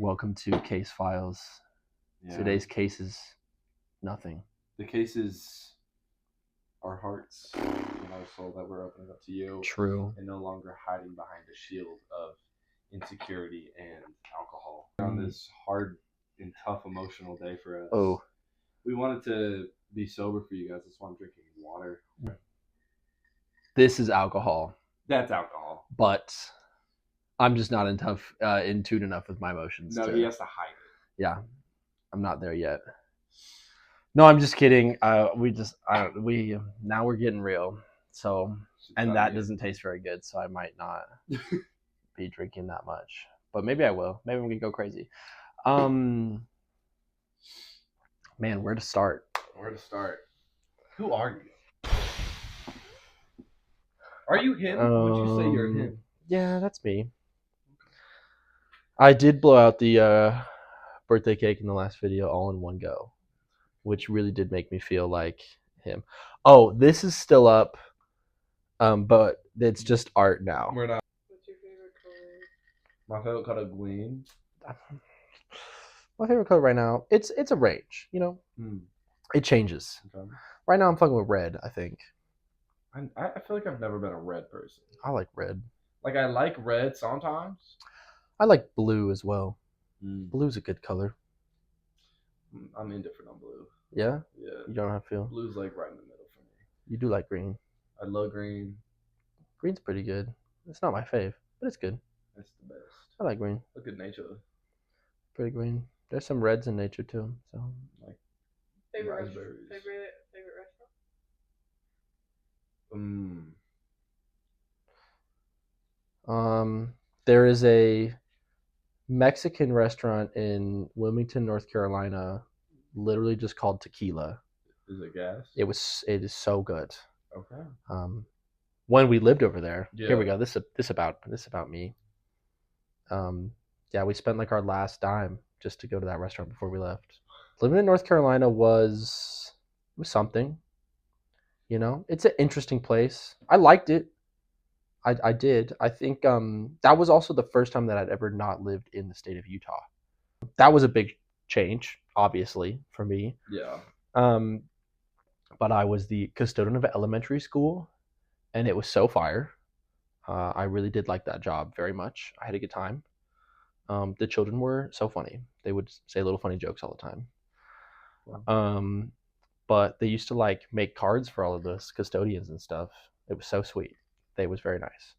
Welcome to Case Files. Yeah. Today's case is nothing. The case is our hearts and our soul that we're opening up to you. True. And no longer hiding behind a shield of insecurity and alcohol. On this hard and tough emotional day for us. Oh. We wanted to be sober for you guys. That's why I'm drinking water. This is alcohol, That's alcohol. but I'm just not in tune enough with my emotions. No, he has to hide it. Yeah, I'm not there yet. No, I'm just kidding. Now we're getting real. So, and that doesn't taste very good. So I might not be drinking that much, but maybe I will. Maybe I'm gonna go crazy. Man, where to start? Where to start? Who are you? Are you him? Would you say you're him? Yeah, that's me. I did blow out the birthday cake in the last video all in one go, which really did make me feel like him. Oh, this is still up, but it's just art now. We're not. What's your favorite color? My favorite color, green. My favorite color right now, it's a range, you know. It changes. Okay. Right now, I'm fucking with red. I think. I feel like I've never been a red person. I like red. Like I like red sometimes. I like blue as well. Blue's a good color. I'm indifferent on blue. Yeah? Yeah. You don't know how to feel? Blue's like right in the middle for me. You do like green. I love green. Green's pretty good. It's not my fave, but it's good. It's the best. I like green. Look at nature. Pretty green. There's some reds in nature too. So like favorite restaurant? There is a Mexican restaurant in Wilmington, North Carolina, literally just called Tequila. Is it gas? It is so good. Okay. When we lived over there, yeah. Here we go. This about me. Yeah, we spent like our last dime just to go to that restaurant before we left. Living in North Carolina was something. You know, it's an interesting place. I liked it. I did. I think that was also the first time that I'd ever not lived in the state of Utah. That was a big change, obviously, for me. Yeah. But I was the custodian of an elementary school, and it was so fire. I really did like that job very much. I had a good time. The children were so funny. They would say little funny jokes all the time. Wow. But they used to like make cards for all of the custodians and stuff. It was so sweet. It was very nice.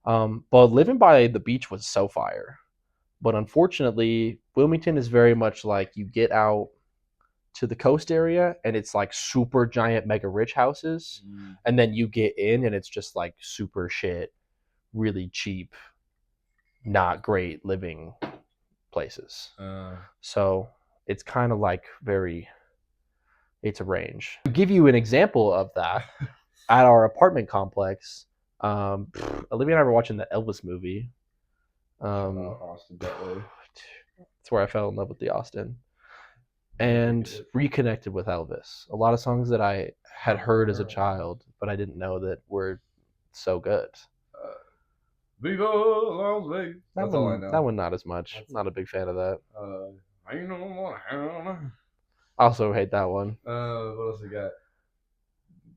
But living by the beach was so fire. But unfortunately, Wilmington is very much like you get out to the coast area and it's like super giant mega rich houses. And then you get in and it's just like super shit, really cheap, not great living places. So it's kind of like it's a range. To give you an example of that, at our apartment complex, Olivia and I were watching the Elvis movie. Austin Butler. That's where I fell in love with the Austin. And reconnected with Elvis. A lot of songs that I had heard as a child, but I didn't know that were so good. Viva Las Vegas. That's all I know. That one, not as much. Not a big fan of that. I also hate that one. What else we got?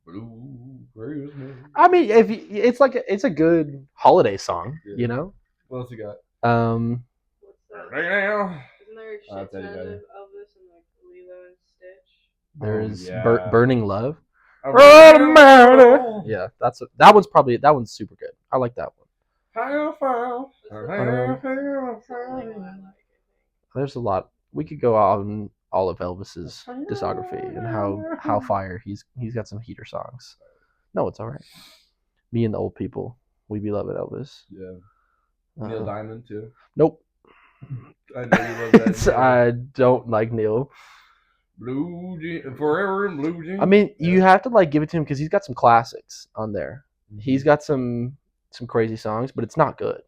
Blue Christmas. I mean, it's a good holiday song, you know. What else we got? What's that? Isn't there a shit ton of Elvis and like Lilo and Stitch? There's Burning Love. Yeah, that one's super good. I like that one. There's a lot. We could go on all of Elvis's discography and how fire he's got some heater songs. No, it's all right. Me and the old people, we be loving Elvis. Yeah. Neil Diamond too. Nope. I know you love that. I don't like Neil. Blue Jean, Forever in Blue Jean. I mean, you have to like give it to him because he's got some classics on there. He's got some crazy songs, but it's not good.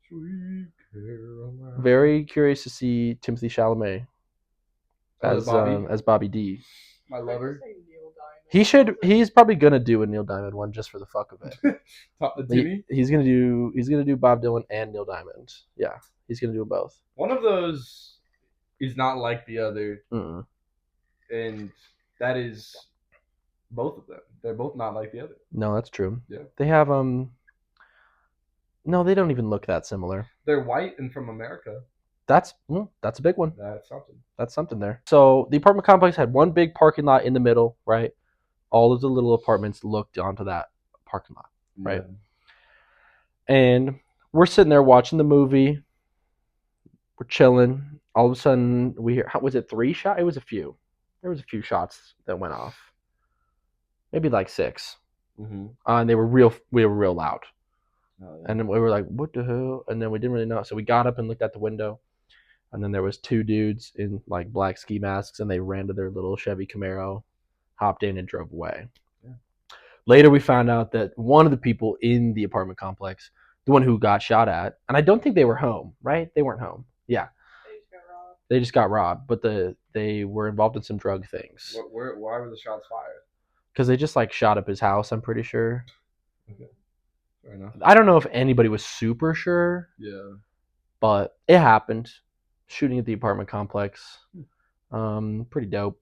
Sweet Caroline. Very curious to see Timothée Chalamet as Bobby D. My lover. He's probably gonna do a Neil Diamond one just for the fuck of it. Timmy? He's gonna do Bob Dylan and Neil Diamond. Yeah, he's gonna do them both. One of those is not like the other, Mm-mm. and that is both of them. They're both not like the other. No, that's true. Yeah. They have No, they don't even look that similar. They're white and from America. That's a big one. That's something. That's something there. So the apartment complex had one big parking lot in the middle, right? All of the little apartments looked onto that parking lot, right? Yeah. And we're sitting there watching the movie. We're chilling. All of a sudden, we hear, was it 3 shots? It was a few. There was a few shots that went off. Maybe like 6. Mm-hmm. And we were real loud. Oh, yeah. And then we were like, what the hell? And then we didn't really know. So we got up and looked out the window. And then there was 2 dudes in like black ski masks, and they ran to their little Chevy Camaro, hopped in, and drove away. Yeah. Later, we found out that one of the people in the apartment complex, the one who got shot at, and I don't think they were home, right? They weren't home. Yeah. They just got robbed, but they were involved in some drug things. Why were the shots fired? Because they just like shot up his house, I'm pretty sure. Okay. Fair enough. I don't know if anybody was super sure. Yeah. But it happened. Shooting at the apartment complex. Pretty dope.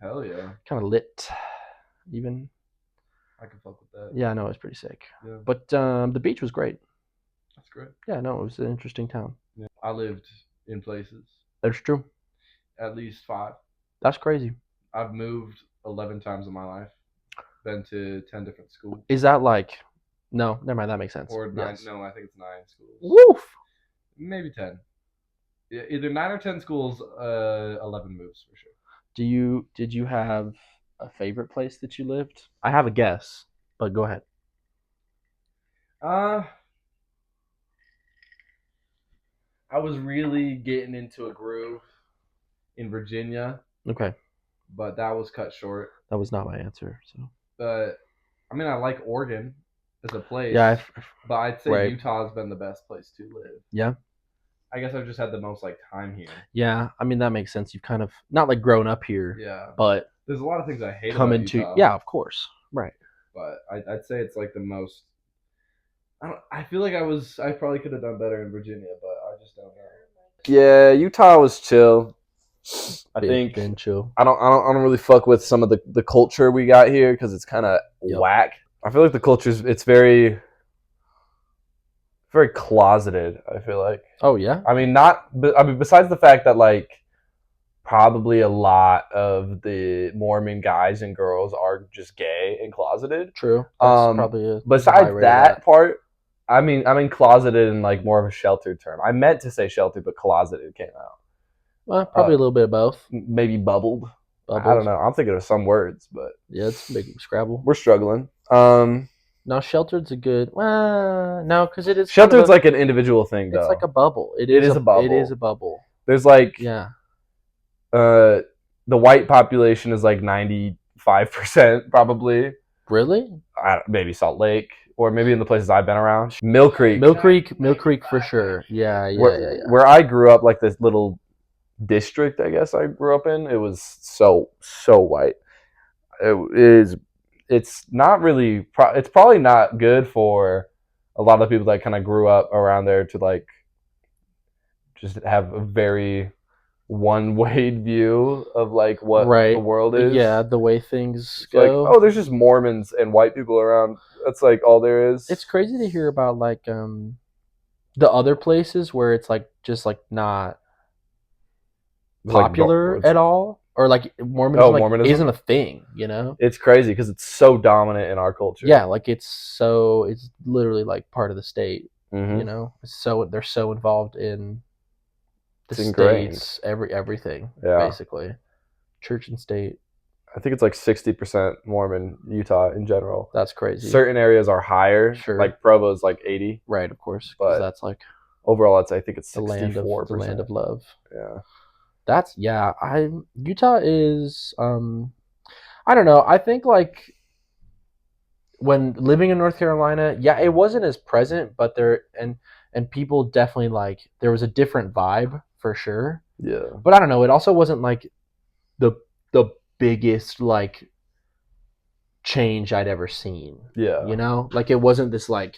Hell yeah. Kind of lit, even. I can fuck with that. Yeah, no, it was pretty sick. Yeah. But the beach was great. That's great. Yeah, no, it was an interesting town. Yeah. I lived in places. That's true. At least 5. That's crazy. I've moved 11 times in my life. Been to 10 different schools. Is that like... No, never mind. That makes sense. Or 9. Yes. No, I think it's 9 schools. Woof! Maybe 10. Yeah, either 9 or 10 schools, 11 moves for sure. Did you have a favorite place that you lived? I have a guess, but go ahead. I was really getting into a groove in Virginia, Okay. but that was cut short. That was not my answer. So. But I mean, I like Oregon as a place. Yeah. But I'd say Right. Utah's been the best place to live. Yeah. I guess I've just had the most like time here. Yeah. I mean, that makes sense. You've kind of not like grown up here. Yeah. But There's a lot of things I hate come about into Utah. yeah, of course. Right. But I'd say it's like the most. I feel like I probably could have done better in Virginia, but I just don't know. Yeah, Utah was chill. I think been chill. I don't really fuck with some of the culture we got here because it's kind of whack. I feel like the culture's it's very closeted. I feel like. Oh yeah. I mean, besides the fact that like probably a lot of the Mormon guys and girls are just gay and closeted. True. That's probably a besides high rate of that part. I mean closeted in like more of a sheltered term. I meant to say sheltered, but closeted came out. Well, probably a little bit of both. Maybe bubbled. Bubbles. I don't know. I'm thinking of some words, but Yeah, it's a big Scrabble. we're struggling. No, sheltered's a good. Well, no, because it is. Sheltered's like an individual thing, though. It's like a bubble. It is a bubble. It is a bubble. There's like Yeah. the white population is like 95% probably. Really? Maybe Salt Lake. Or maybe in the places I've been around. Mill Creek for sure. Yeah. Where I grew up, like this little district, I guess I grew up in, it was so white. It's not really, it's probably not good for a lot of people that kind of grew up around there to like just have a very one-way view of like what the world is. Yeah, the way things go. Like, oh, there's just Mormons and white people around. That's like all there is. It's crazy to hear about like the other places where it's like just like not popular at all, or like Mormonism isn't a thing. You know, it's crazy because it's so dominant in our culture. Yeah, like it's literally like part of the state. Mm-hmm. You know, they're so involved in the states, everything, basically, church and state. I think it's like 60% Mormon Utah in general. That's crazy. Certain areas are higher. Sure. Like Provo's like 80. Right, of course. But that's like overall, I think it's 64%. The land of love. Yeah. Utah is I don't know. I think like when living in North Carolina, it wasn't as present, but and people definitely like there was a different vibe for sure. Yeah. But I don't know, it also wasn't like the biggest like change I'd ever seen. Yeah. You know, like it wasn't this like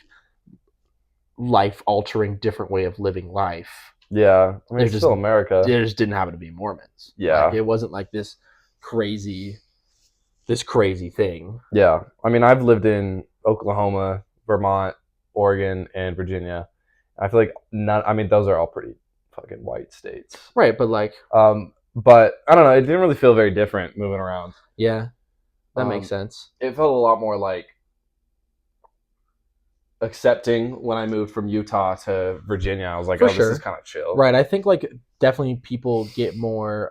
life altering different way of living life. Yeah. I mean, it's still America. There just didn't happen to be Mormons. Yeah. Like, it wasn't like this crazy thing. Yeah. I mean, I've lived in Oklahoma, Vermont, Oregon, and Virginia. I feel like those are all pretty fucking white states. Right, but like, but I don't know, it didn't really feel very different moving around. Yeah. That makes sense. It felt a lot more like accepting when I moved from Utah to Virginia. I was like, this is kind of chill. Right. I think like definitely people get more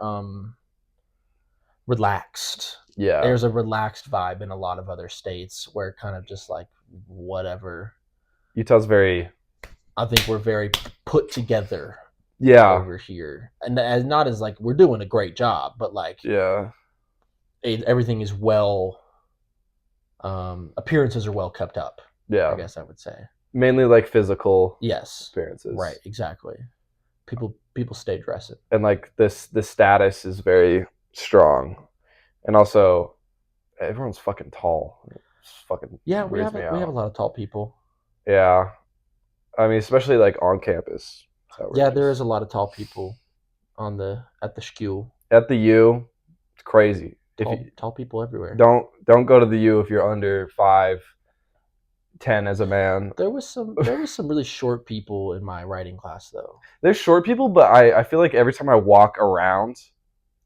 relaxed. Yeah. There's a relaxed vibe in a lot of other states where kind of just like whatever. Utah's I think we're very put together. Yeah. Over here. And as not as like we're doing a great job, but like everything is well appearances are well kept up. Yeah. I guess I would say. Mainly like physical appearances. Right, exactly. People stay dressing. And like this status is very strong. And also everyone's fucking tall. It's fucking we have a lot of tall people. Yeah. I mean, especially like on campus. There is a lot of tall people at the school. At the U, it's crazy. Tall people everywhere. Don't go to the U if you're under 5'10" as a man. There was some really short people in my writing class though. There's short people, but I feel like every time I walk around,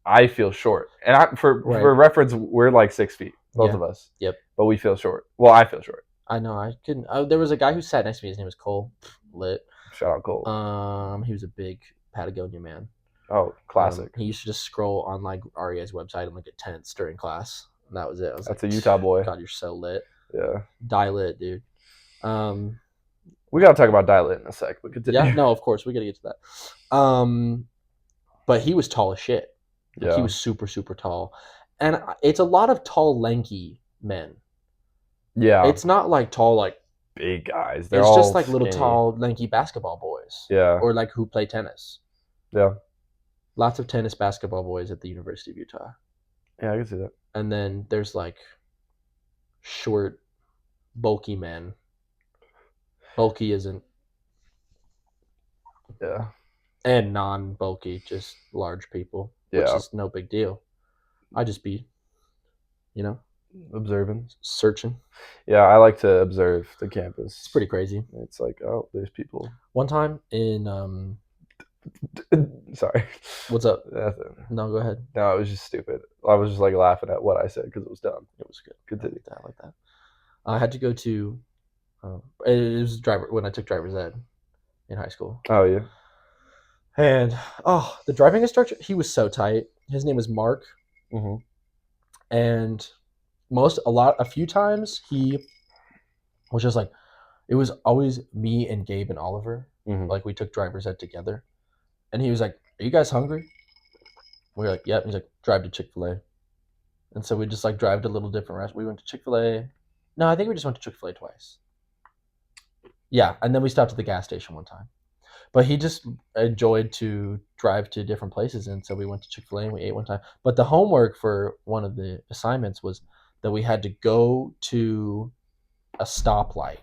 I feel short. And for reference, we're like 6 feet, both of us. Yep. But we feel short. Well, I feel short. I know. I couldn't. There was a guy who sat next to me. His name was Cole. Lit. Shout out Cole. He was a big Patagonia man. Oh, classic. He used to just scroll on like REA's website and look at tents during class. And that was it. That's like, a Utah boy. God, you're so lit. Yeah. Die lit, dude. We gotta talk about die lit in a sec. But continue. Yeah, no, of course we gotta get to that. But he was tall as shit. Like, he was super, super tall, and it's a lot of tall, lanky men. Yeah. It's not like tall, like big guys. It's all just like skinny. Little tall, lanky basketball boys. Yeah. Or like who play tennis. Yeah. Lots of tennis basketball boys at the University of Utah. Yeah, I can see that. And then there's like short, bulky men. Bulky isn't. Yeah. And non-bulky, just large people. Which is no big deal. I just be, observing, searching. Yeah, I like to observe the campus. It's pretty crazy. It's like, oh, there's people. One time in sorry, what's up? No, go ahead. No, it was just stupid. I was just like laughing at what I said because it was dumb. It was good. Continue. I like that. I had to go to it was when I took driver's ed in high school. Oh yeah. And the driving instructor, he was so tight. His name was Mark. Mm-hmm. And a few times he was just like, it was always me and Gabe and Oliver. Mm-hmm. Like we took driver's ed together. And he was like, "Are you guys hungry?" We were like, "Yep." He's like, "Drive to Chick-fil-A." And so we just like drive to a little different restaurant. We went to Chick-fil-A. No, I think we just went to Chick-fil-A twice. Yeah, and then we stopped at the gas station one time. But he just enjoyed to drive to different places, and so we went to Chick-fil-A and we ate one time. But the homework for one of the assignments was that we had to go to a stoplight,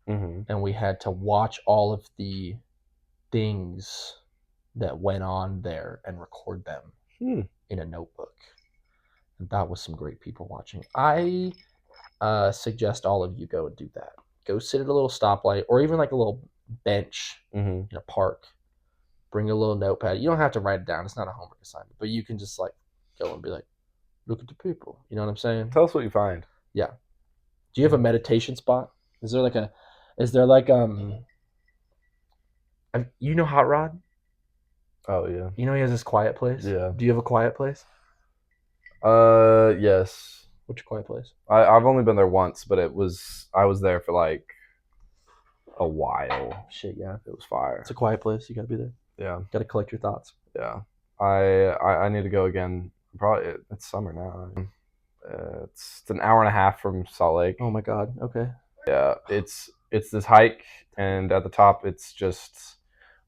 and we had to watch all of the things that went on there and record them in a notebook. And that was some great people watching. I suggest all of you go and do that. Go sit at a little stoplight or even like a little bench in a park. Bring a little notepad. You don't have to write it down. It's not a homework assignment, but you can just like go and be like, look at the people. You know what I'm saying? Tell us what you find. Yeah. Do you have a meditation spot? Is there like you know Hot Rod? Oh yeah. You know he has this quiet place? Yeah. Do you have a quiet place? Yes. What's your quiet place? I've only been there once, but I was there for like a while. Shit, yeah. It was fire. It's a quiet place. You gotta be there. Yeah. Gotta collect your thoughts. Yeah. I need to go again. Probably it's summer now. It's an hour and a half from Salt Lake. Oh my god. Okay. Yeah. It's this hike, and at the top it's just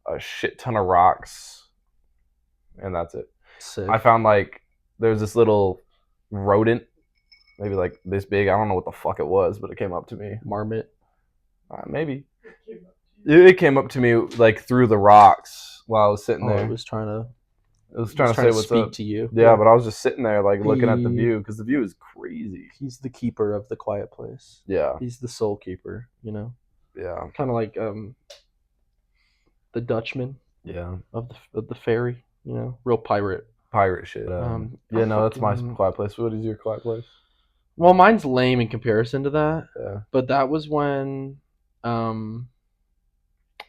a shit ton of rocks, and that's it. Sick. I found like there's this little rodent maybe like this big. I don't know what the fuck it was, but it came up to me. Marmot. Maybe. It came up to me like through the rocks while I was sitting there. It was trying to say what's speak up to you. Yeah, but I was just sitting there like looking at the view because the view is crazy. He's the keeper of the quiet place. Yeah. He's the soul keeper, you know? Yeah. Kind of like the Dutchman. Yeah. Of the ferry, you know? Real pirate shit. That's my quiet place. What is your quiet place? Well, mine's lame in comparison to that. Yeah. But that was when it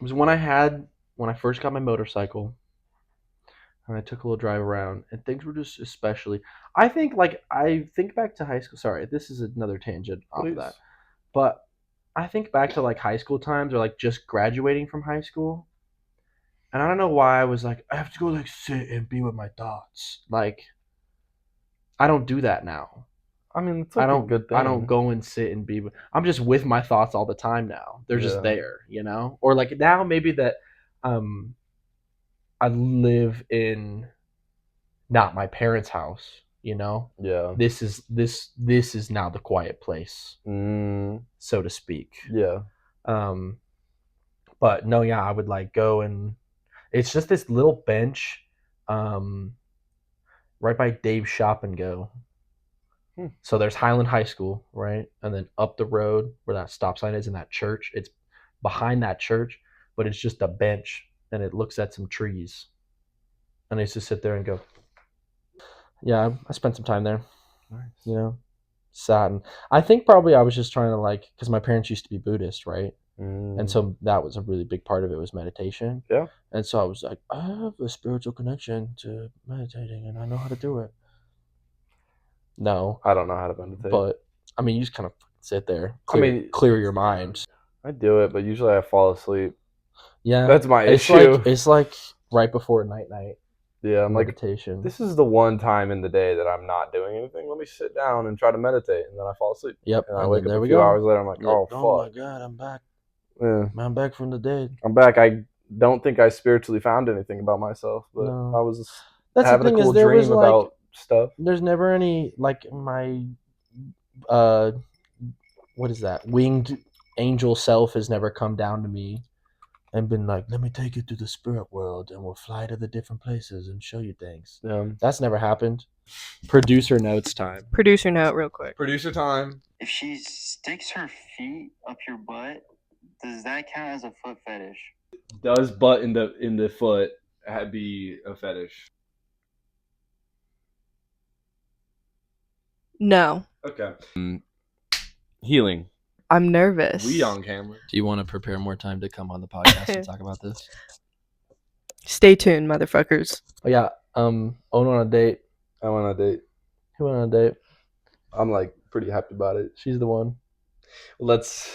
was when I first got my motorcycle. And I took a little drive around, and things were just especially. I think back to high school. Sorry, this is another tangent off of that, but I think back to like high school times or like just graduating from high school, and I don't know why I was like, I have to go like sit and be with my thoughts. Like, I don't do that now. I mean, it's like a good thing. I don't go and sit and be. I'm just with my thoughts all the time now. They're just there, you know. Or like now, maybe that. I live in not my parents' house, you know? Yeah. This is now the quiet place, so to speak. Yeah. But no, yeah, I would like go and it's just this little bench right by Dave's Shop and Go. So there's Highland High School, right? And then up the road where that stop sign is in that church, it's behind that church, but it's just a bench. And it looks at some trees. And I used to sit there and go, yeah, I spent some time there. Nice. You know, sat. And I think probably I was just trying to like, because my parents used to be Buddhist, right? And so that was a really big part of it was meditation. Yeah. And so I was like, I have a spiritual connection to meditating and I know how to do it. No. I don't know how to meditate. But, I mean, you just kind of sit there, clear your mind. I do it, but usually I fall asleep. Yeah, that's my issue. It's like right before night. Yeah, I'm meditation. Like, this is the one time in the day that I'm not doing anything. Let me sit down and try to meditate, and then I fall asleep. Yep, and I wake up a few hours later. I'm like, oh fuck! Oh my god, I'm back. Yeah, I'm back from the dead. I'm back. I don't think I spiritually found anything about myself, but I was having a cool dream about stuff. There's never any like my what is that? Winged angel self has never come down to me and been like, let me take you to the spirit world and we'll fly to the different places and show you things. That's never happened. Producer notes time. Producer note real quick. Producer time. If she sticks her feet up your butt, does that count as a foot fetish? Does butt in the foot be a fetish? No. Okay. Healing. I'm nervous. We on camera. Do you want to prepare more time to come on the podcast and talk about this? Stay tuned, motherfuckers. Oh yeah. Owen on a date. I went on a date. Who went on a date? I'm like pretty happy about it. She's the one. That's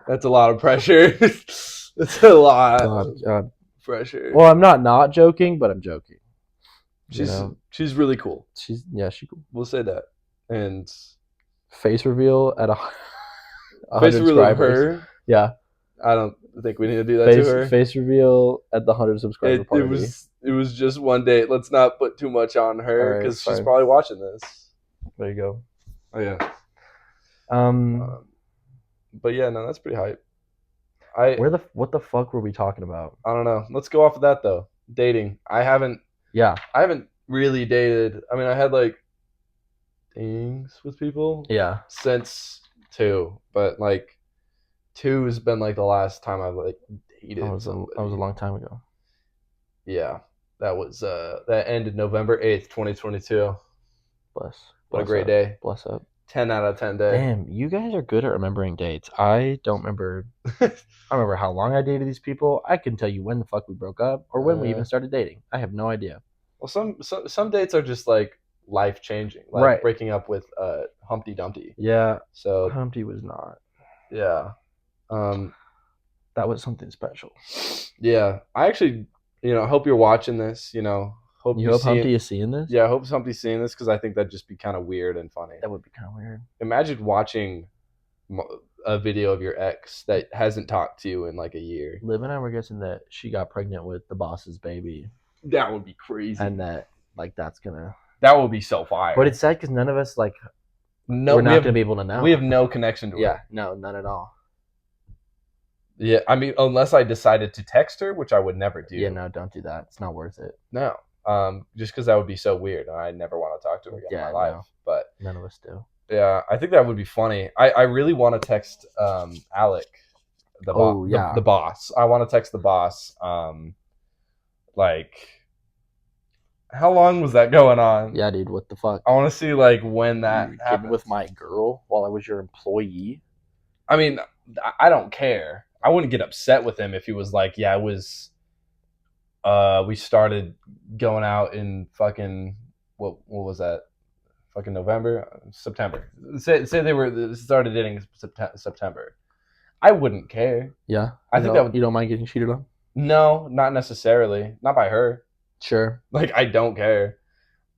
a lot of pressure. That's a lot of pressure. Well, I'm not joking, but I'm joking. She's really cool. She's cool. We'll say that. And face reveal at 100 face reveal of subscribers. her. Yeah. I don't think we need to do that to her. Face reveal at the 100 subscriber party. It was just one date. Let's not put too much on her because she's probably watching this. There you go. Oh yeah. But yeah, no, that's pretty hype. What the fuck were we talking about? I don't know. Let's go off of that though. Dating. I haven't really dated. I mean, I had like things with people. Yeah. Since 2, but like 2 has been like the last time I've like dated. That was a long time ago. Yeah, that was that ended November 8th, 2022. What a great day. Bless up. 10 out of 10 day. Damn, you guys are good at remembering dates. I don't remember. I remember how long I dated these people. I can tell you when the fuck we broke up or when we even started dating. I have no idea. Well, some dates are just like life changing, like breaking up with Humpty Dumpty. Yeah. So Humpty was not. Yeah. That was something special. Yeah, I actually, hope you're watching this. Hope Humpty is seeing this. Yeah, I hope Humpty's seeing this because I think that'd just be kind of weird and funny. That would be kind of weird. Imagine watching a video of your ex that hasn't talked to you in like a year. Liv and I were guessing that she got pregnant with the boss's baby. That would be crazy. And that that's gonna. That would be so fire. But it's sad because none of us No, we're not gonna be able to know. We have no connection to her. Yeah, no, none at all. Yeah, I mean, unless I decided to text her, which I would never do. Yeah, no, don't do that. It's not worth it. No. Just because that would be so weird. I never want to talk to her again in my life. No. But none of us do. Yeah, I think that would be funny. I really want to text Alec, the boss. I want to text the boss. Like, how long was that going on? Yeah, dude, what the fuck? I want to see like when that you happened with my girl while I was your employee. I mean, I don't care. I wouldn't get upset with him if he was like, yeah, it was. We started going out in fucking what was that? Fucking September. Say they were started dating September. I wouldn't care. Yeah, I think that you don't mind getting cheated on. No, not necessarily. Not by her. Sure. Like I don't care,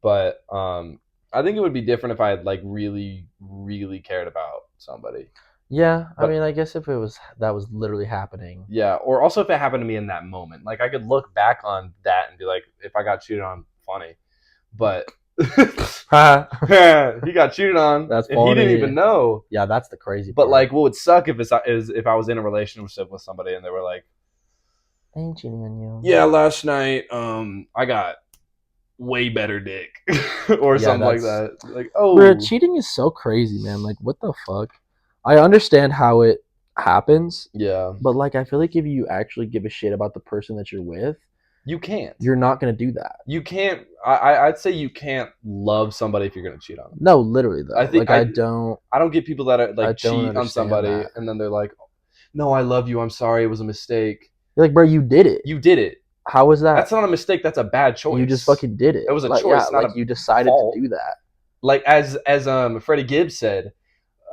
but I think it would be different if I had like really, really cared about somebody. Yeah, I mean, I guess if that was literally happening. Yeah, or also if it happened to me in that moment, like I could look back on that and be like, if I got cheated on, funny, but he got cheated on. That's and funny. He didn't even know. Yeah, that's the crazy part. But like, what would suck is if I was in a relationship with somebody and they were like, I ain't cheating on you. Yeah, last night, I got way better dick, or something like that. Like, oh, bro, cheating is so crazy, man. Like, what the fuck? I understand how it happens. Yeah. But like, I feel like if you actually give a shit about the person that you're with, you can't. You're not gonna do that. You can't. I'd say you can't love somebody if you're gonna cheat on them. No, literally though. I think like, I don't get people that are like cheat on somebody that. And then they're like, "No, I love you. I'm sorry. It was a mistake." You're like, bro, you did it. You did it. How was that? That's not a mistake. That's a bad choice. You just fucking did it. It was a like, choice. Yeah, not you decided fault. to do that. Like as Freddie Gibbs said,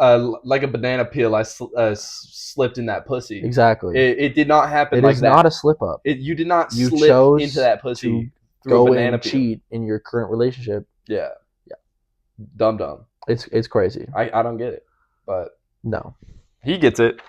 like a banana peel, I slipped in that pussy. Exactly. It did not happen. It like is that. not a slip up. You did not you slip chose into that pussy to go and cheat in your current relationship. Yeah. Dumb. It's crazy. I don't get it, but no, he gets it.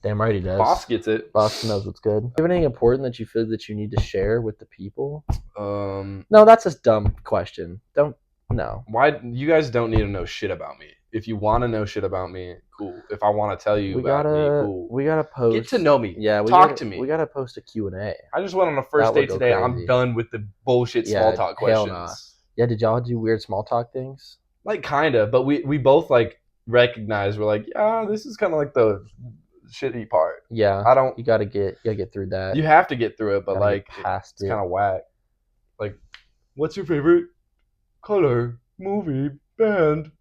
Damn right he does. Boss gets it. Boss knows what's good. Do you have anything important that you feel that you need to share with the people? No, that's a dumb question. No. Why you guys don't need to know shit about me? If you want to know shit about me, cool. If I want to tell you me, cool. We gotta post. Get to know me. Yeah, talk to me. We gotta post a Q&A. I just went on a first date today. Crazy. I'm done with the bullshit small talk questions. Nah. Yeah, did y'all do weird small talk things? Like kinda, but we both like recognize we're like, yeah, this is kind of like the shitty part. Yeah, I don't. You gotta get through that. You have to get through it, but like past it's kind of whack. Like, what's your favorite color, movie, band?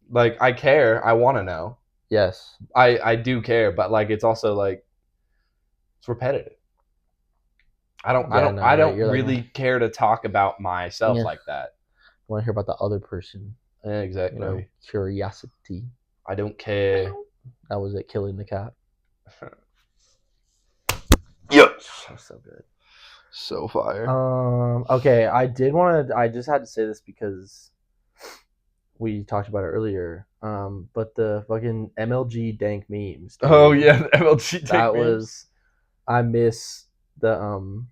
Like, I care. I want to know. Yes, I do care, but like it's also like it's repetitive. I don't really care to talk about myself like that. I want to hear about the other person. Yeah, exactly. You know, curiosity. I don't care. That was it, killing the cat. Yes. That's so good. So fire. Okay, I just had to say this because we talked about it earlier. But the fucking MLG dank memes. Dude, oh yeah, the MLG dank memes. I miss the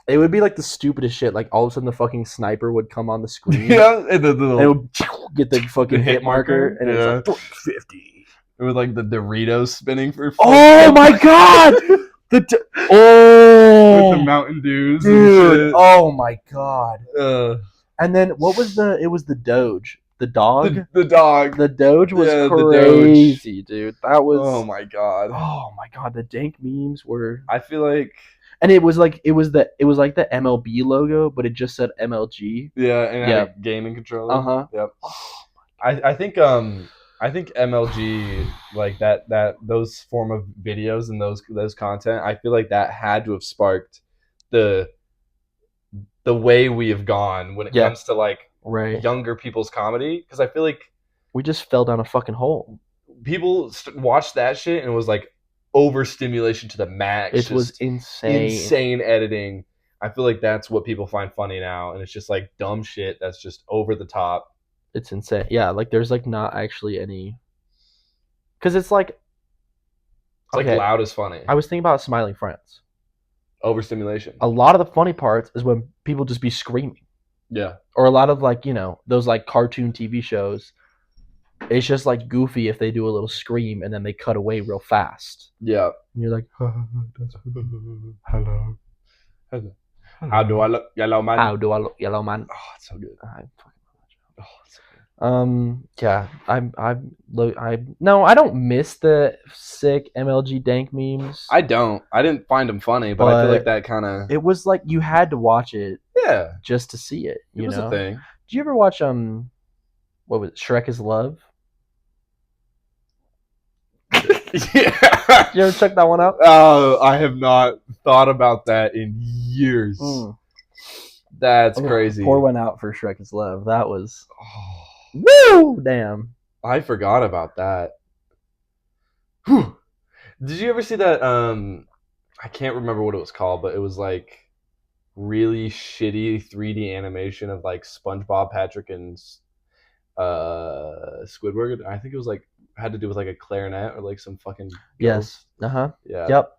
it would be like the stupidest shit. Like all of a sudden the fucking sniper would come on the screen. Yeah, and it would get the fucking hit marker and it's like 50. It was like the Doritos spinning for. Oh my god! With the Mountain Dews, dude! And shit. Oh my god! And then what was it was the Doge, the dog. The dog. The Doge was crazy, dude. That was. Oh my god! Oh my god! The dank memes were. I feel like. And it was like the MLB logo, but it just said MLG. Yeah, and had a gaming controller. Yep. Oh I think MLG like that those form of videos and those content. I feel like that had to have sparked the way we have gone when it comes to like younger people's comedy, because I feel like we just fell down a fucking hole. People watched that shit and it was like overstimulation to the max. It was insane editing. I feel like that's what people find funny now, and it's just like dumb shit that's just over the top. It's insane. Yeah, like there's like not actually any, because it's like like loud as funny. I was thinking about Smiling Friends. Overstimulation. A lot of the funny parts is when people just be screaming. Yeah. Or a lot of like, those like cartoon TV shows It's just like Goofy if they do a little scream and then they cut away real fast. Yeah. And you're like, Hello. How do I look, yellow man? how do I look, yellow man? Oh, it's so good. I fucking love that show. Oh, it's so good. Yeah, I don't miss the sick MLG dank memes. I don't. I didn't find them funny, but I feel like But that kind of. it was like you had to watch it Yeah. just to see it. It You was know? a thing. Did you ever watch what was it? Shrek is Love? Yeah. Did you ever check that one out? Oh, I have not thought about that in years. That's crazy. Pour one out for Shrek is Love. That was Oh, woo damn. I forgot about that. Whew. Did you ever see that? I can't remember what it was called, but it was like really shitty 3D animation of like SpongeBob, Patrick, and Squidward. I think it was like had to do with like a clarinet or like some fucking Yes. yeah. Yep.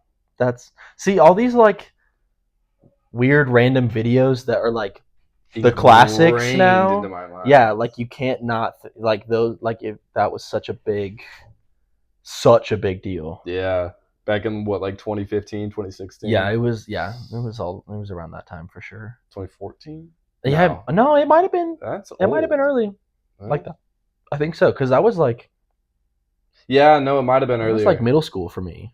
See all these like weird random videos that are like the classics Ingrained now. into my mind. Yeah, like you can't not like those. Like if that was such a big deal. Yeah. Back in what, like 2015, 2016? Yeah, it was around that time for sure. 2014? No, it might have been. That's It might have been early, like that. I think so, because I was like, Yeah, no, it might have been it earlier. was like middle school for me.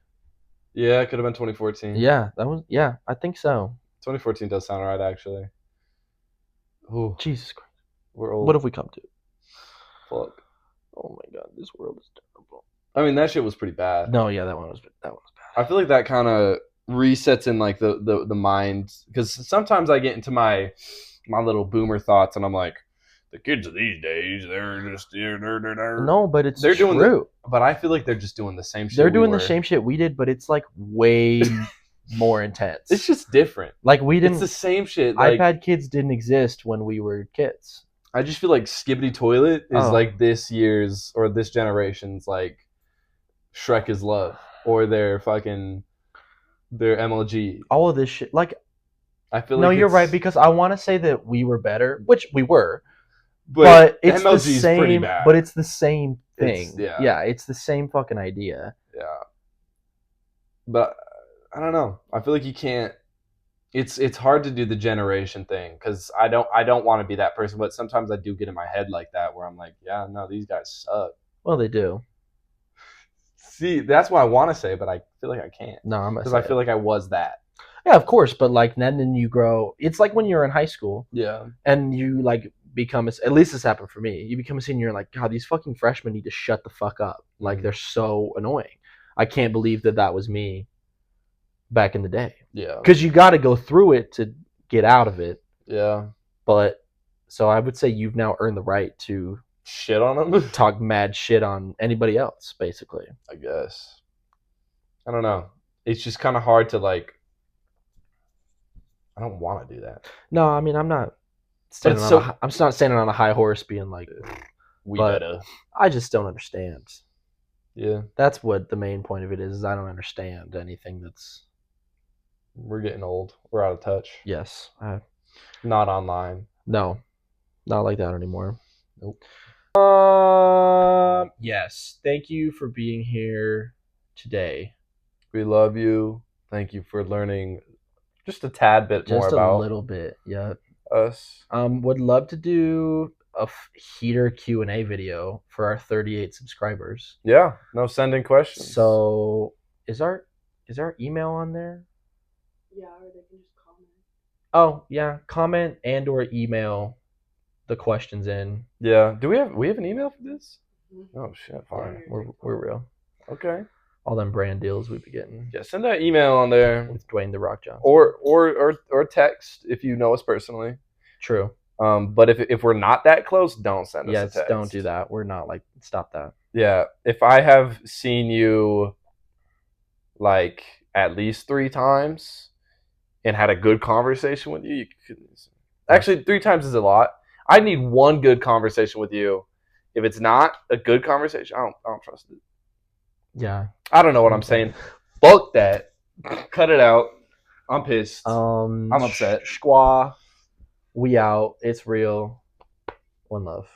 Yeah, it could have been 2014. Yeah, that was. Yeah, I think so. 2014 does sound right, actually. Ooh, Jesus Christ, we're old. what have we come to? Fuck. Oh my God, this world is terrible. I mean, that shit was pretty bad. No, yeah, that one was bad. I feel like that kind of resets in like the mind, because sometimes I get into my little boomer thoughts and I'm like, the kids of these days, they're just they're No, but it's they're true. doing but I feel like they're just doing the same shit. They're we doing were. the same shit we did, but it's like way more intense. It's just different. Like we It's didn't. the same shit. Like, iPad kids didn't exist when we were kids. I just feel like Skibbity Toilet is Oh. like this year's or this generation's like Shrek is Love or their MLG. All of this shit. Like, I feel no, like you're it's- right, because I want to say that we were better, which we were, but but it's the MLG is pretty same. bad. But it's the same It's- thing. yeah. It's the same fucking idea. Yeah. But I don't know. I feel like you can't. It's hard to do the generation thing because I don't want to be that person, but sometimes I do get in my head like that where I'm like, yeah, no, these guys suck. Well, they do. See, that's what I want to say, but I feel like I can't No, I'm because I feel like I was that. yeah, of course, but like then you grow. It's like when you're in high school Yeah. and you like become at least this happened for me. You become a senior, and you're like, God, these fucking freshmen need to shut the fuck up. Like they're so annoying. I can't believe that was me back in the day. Yeah. Because you got to go through it to get out of it. Yeah. But so I would say you've now earned the right to Shit on them. talk mad shit on anybody else, basically. I guess. I don't know. It's just kind of hard to like. I don't want to do that. No, I mean I'm not standing it's on so- I'm not standing on a high horse being like, We But- better. I just don't understand. Yeah. That's what the main point of it is I don't understand anything that's We're getting old. We're out of touch. yes. Not online. No, not like that anymore. Nope. Yes. Thank you for being here today. We love you. Thank you for learning just a tad bit more Just a about little bit. Yeah. us. Would love to do a heater Q&A video for our 38 subscribers. Yeah. No sending questions. So is our email on there? Yeah, or they can just comment. Oh yeah, comment and or email the questions in. Yeah. Do we have an email for this? Mhm. Oh shit. Fine. We're real. Okay. All them brand deals we be getting Yeah. Send that email on there, with Dwayne the Rock Johnson. or text if you know us personally. True. But if we're not that close, don't send us a Yes, text. don't do that. We're not like stop that. Yeah, if I have seen you like at least 3 times and had a good conversation with you, you could actually 3 times is a lot. I need one good conversation with you. If it's not a good conversation, I don't trust it. Yeah. I don't know what I'm saying. Fuck that. Cut it out. I'm pissed. I'm upset. Squaw. We out. It's real. One love.